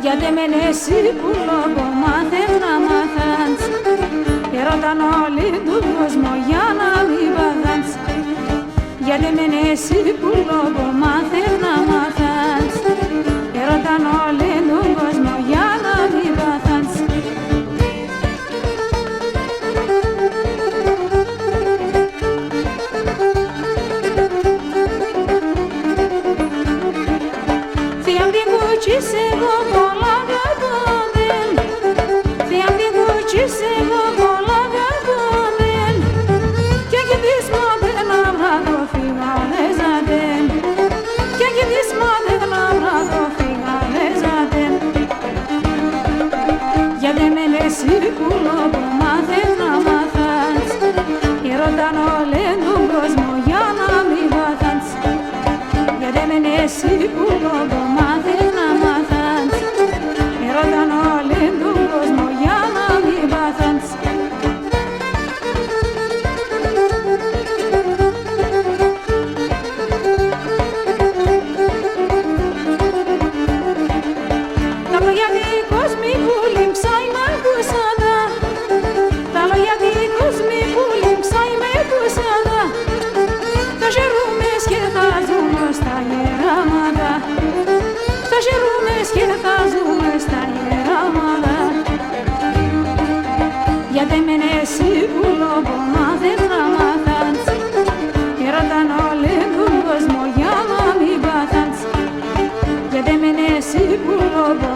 Γιατί μεν εσύ που λόγω μάθες να μάθας έρωταν όλοι του κόσμο για να μην πάθας. Γιατί μεν εσύ που λόγω μάθες να μάθας έρωταν όλοι του κόσμο για να μην πάθας. Θεία την κουτσίσε εγώ πολλά γαμπόδεν, θεία την κουτσίσε εγώ πολλά γαμπόδεν, και κι της μάτεν να βράδω φύγανε ζάτεν, και κι της μάτεν να βράδω φύγανε ζάτεν. Γιατί μεν εσύ που λόγω μάθες να μάθας έρωταν όλοι τον κόσμο για να μην πάθας. Γιατί μεν εσύ που λόγω μάθες να μάθας έρωταν όλοι τον κόσμο για να μην πάθας. Τα λόγια δικός μη που λιμψάει μ' ακούσατα, τα λόγια δικός μη που λιμψάει μ' ακούσατα, θα γερούμες και θα ζούμε στα γεράματα, θα γερούμες και θα ζούμε στα γεράματα. Γιατί μεν εσύ που λόγω μάθες να μάθας έρωταν όλοι τον κόσμο για να μην πάθας. Γιατί μεν εσύ που λόγω